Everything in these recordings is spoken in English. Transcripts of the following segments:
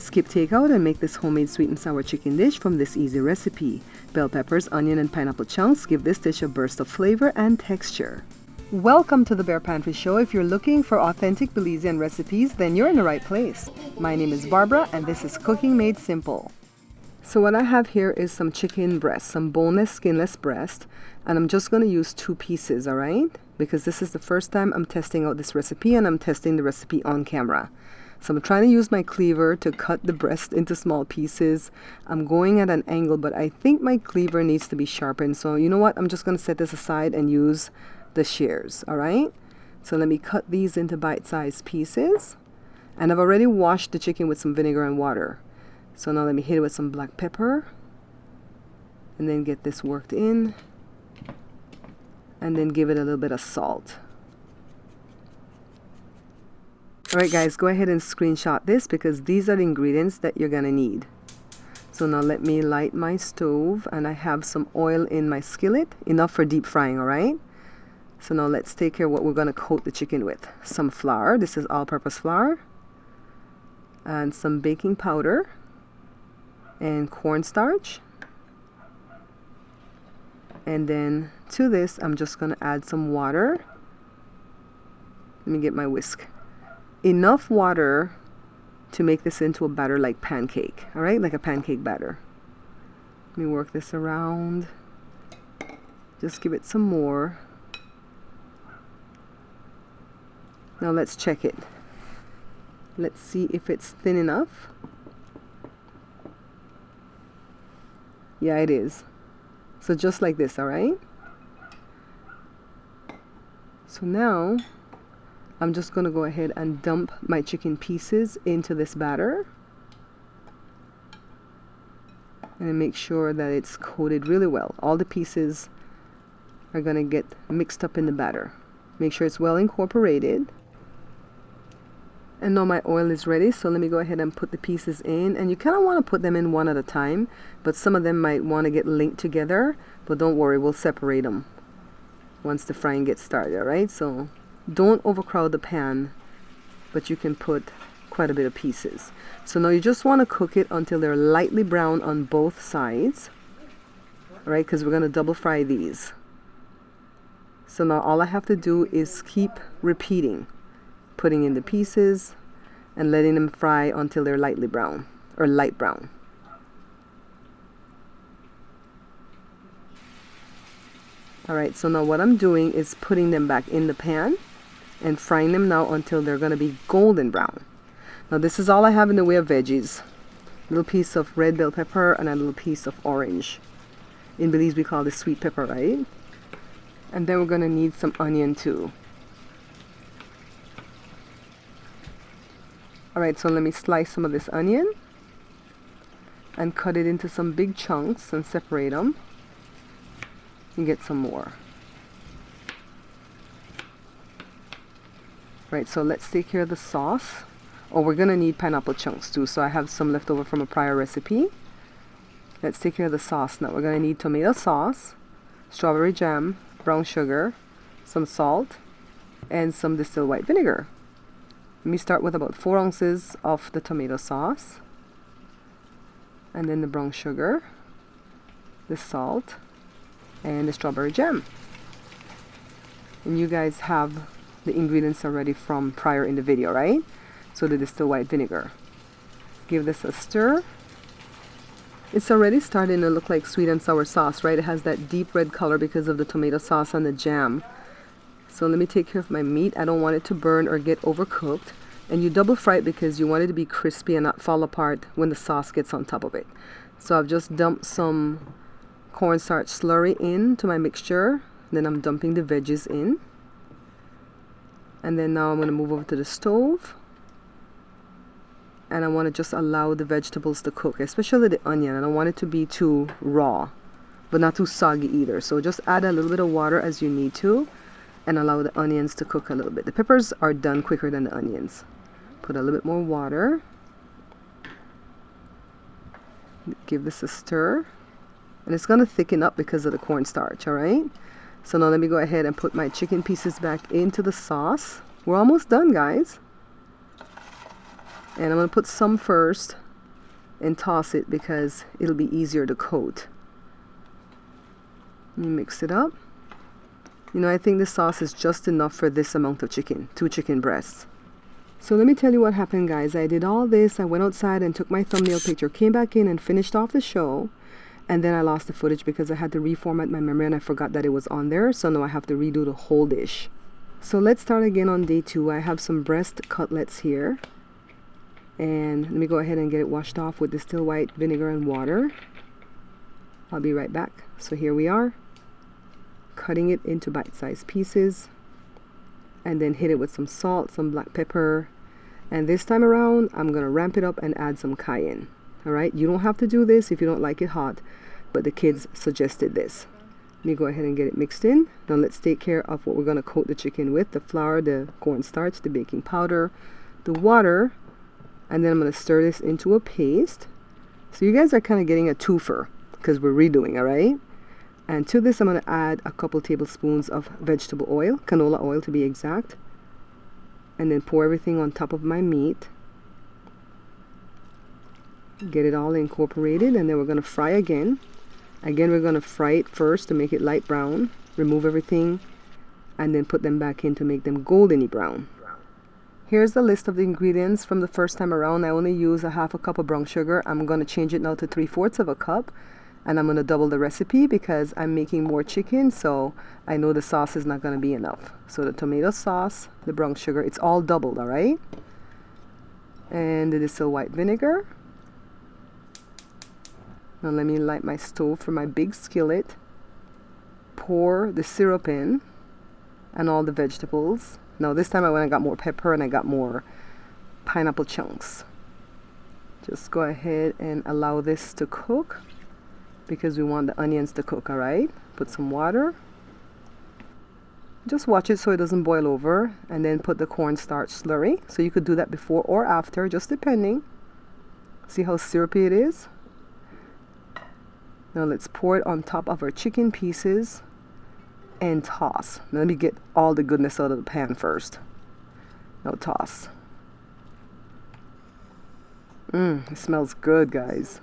Skip takeout and make this homemade sweet and sour chicken dish from this easy recipe. Bell peppers, onion, and pineapple chunks give this dish a burst of flavor and texture. Welcome to the Bear Pantry Show. If you're looking for authentic Belizean recipes, then you're in the right place. My name is Barbara and this is Cooking Made Simple. So what I have here is some chicken breast, some boneless, skinless breast, and I'm just going to use 2 pieces, all right? Because this is the first time I'm testing out this recipe and I'm testing the recipe on camera. So I'm trying to use my cleaver to cut the breast into small pieces. I'm going at an angle, but I think my cleaver needs to be sharpened. So you know what? I'm just going to set this aside and use the shears, all right? So let me cut these into bite-sized pieces. And I've already washed the chicken with some vinegar and water. So now let me hit it with some black pepper. And then get this worked in. And then give it a little bit of salt. Alright guys, go ahead and screenshot this because these are the ingredients that you're going to need. So now let me light my stove and I have some oil in my skillet, enough for deep frying, alright? So now let's take care of what we're going to coat the chicken with. Some flour, this is all-purpose flour, and some baking powder, and cornstarch. And then to this, I'm just going to add some water. Let me get my whisk. Enough water to make this into a batter like pancake, all right? Like a pancake batter. Let me work this around. Just give it some more. Now let's check it. Let's see if it's thin enough. Yeah, it is. So just like this, all right? So now I'm just going to go ahead and dump my chicken pieces into this batter. And make sure that it's coated really well. All the pieces are going to get mixed up in the batter. Make sure it's well incorporated. And now my oil is ready, so let me go ahead and put the pieces in. And you kind of want to put them in one at a time, but some of them might want to get linked together. But don't worry, we'll separate them once the frying gets started, all right? So don't overcrowd the pan, but you can put quite a bit of pieces. So now you just want to cook it until they're lightly brown on both sides, all right? Because we're going to double fry these. So now all I have to do is keep repeating, putting in the pieces and letting them fry until they're lightly brown or light brown. Alright, so now what I'm doing is putting them back in the pan and frying them now until they're going to be golden brown. Now this is all I have in the way of veggies. A little piece of red bell pepper and a little piece of orange. In Belize we call this sweet pepper, right? And then we're going to need some onion too. Alright, so let me slice some of this onion and cut it into some big chunks and separate them and get some more. Right, so let's take care of the sauce. Oh, we're going to need pineapple chunks too, so I have some left over from a prior recipe. Let's take care of the sauce now. We're going to need tomato sauce, strawberry jam, brown sugar, some salt, and some distilled white vinegar. Let me start with about 4 ounces of the tomato sauce, and then the brown sugar, the salt, and the strawberry jam. And you guys have the ingredients already from prior in the video, right? So the distilled white vinegar. Give this a stir. It's already starting to look like sweet and sour sauce, right? It has that deep red color because of the tomato sauce and the jam. So let me take care of my meat. I don't want it to burn or get overcooked. And you double fry it because you want it to be crispy and not fall apart when the sauce gets on top of it. So I've just dumped some cornstarch slurry into my mixture. Then I'm dumping the veggies in. And then now I'm going to move over to the stove. And I want to just allow the vegetables to cook, especially the onion. I don't want it to be too raw, but not too soggy either. So just add a little bit of water as you need to and allow the onions to cook a little bit. The peppers are done quicker than the onions. Put a little bit more water. Give this a stir. And it's going to thicken up because of the cornstarch, all right? So now let me go ahead and put my chicken pieces back into the sauce. We're almost done, guys. And I'm going to put some first and toss it because it'll be easier to coat. You mix it up. You know, I think the sauce is just enough for this amount of chicken, 2 chicken breasts. So let me tell you what happened, guys. I did all this. I went outside and took my thumbnail picture, came back in and finished off the show. And then I lost the footage because I had to reformat my memory and I forgot that it was on there. So now I have to redo the whole dish. So let's start again on day 2. I have some breast cutlets here. And let me go ahead and get it washed off with distilled white vinegar and water. I'll be right back. So here we are, cutting it into bite-sized pieces. And then hit it with some salt, some black pepper. And this time around, I'm going to ramp it up and add some cayenne. Alright, you don't have to do this if you don't like it hot, but the kids suggested this. Let me go ahead and get it mixed in. Now let's take care of what we're going to coat the chicken with. The flour, the cornstarch, the baking powder, the water. And then I'm going to stir this into a paste. So you guys are kind of getting a twofer because we're redoing, alright? And to this, I'm going to add a couple tablespoons of vegetable oil, canola oil to be exact. And then pour everything on top of my meat. Get it all incorporated, and then we're going to fry again. Again, we're going to fry it first to make it light brown. Remove everything, and then put them back in to make them goldeny brown. Here's the list of the ingredients from the first time around. I only use a half a cup of brown sugar. I'm going to change it now to 3/4 of a cup. And I'm going to double the recipe because I'm making more chicken, so I know the sauce is not going to be enough. So the tomato sauce, the brown sugar, it's all doubled, alright? And the distilled white vinegar. Now let me light my stove for my big skillet. Pour the syrup in and all the vegetables. Now this time I went and got more pepper and I got more pineapple chunks. Just go ahead and allow this to cook, because we want the onions to cook, alright? Put some water. Just watch it so it doesn't boil over, and then put the cornstarch slurry. So you could do that before or after, just depending. See how syrupy it is? Now let's pour it on top of our chicken pieces and toss. Now let me get all the goodness out of the pan first. Now toss. It smells good, guys.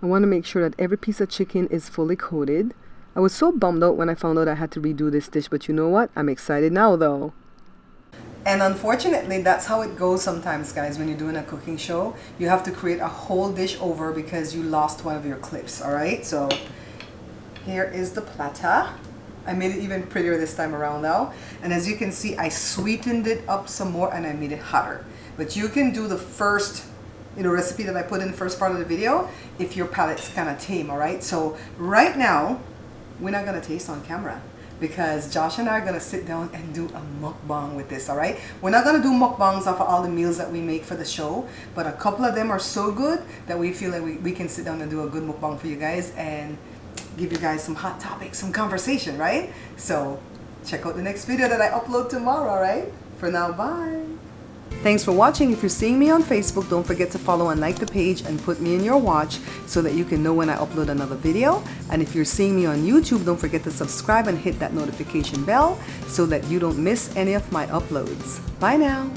I want to make sure that every piece of chicken is fully coated. I was so bummed out when I found out I had to redo this dish, but you know what? I'm excited now though. And unfortunately, that's how it goes sometimes, guys, when you're doing a cooking show. You have to create a whole dish over because you lost one of your clips, alright? So here is the platter. I made it even prettier this time around now. And as you can see, I sweetened it up some more and I made it hotter. But you can do the first recipe that I put in the first part of the video if your palate's kind of tame, alright? So right now, we're not going to taste on camera because Josh and I are going to sit down and do a mukbang with this, alright? We're not going to do mukbangs off of all the meals that we make for the show, but a couple of them are so good that we feel like we can sit down and do a good mukbang for you guys and give you guys some hot topics, some conversation, right? So check out the next video that I upload tomorrow, alright? For now, bye! Thanks for watching. If you're seeing me on Facebook, don't forget to follow and like the page and put me in your watch so that you can know when I upload another video. And if you're seeing me on YouTube, don't forget to subscribe and hit that notification bell so that you don't miss any of my uploads. Bye now.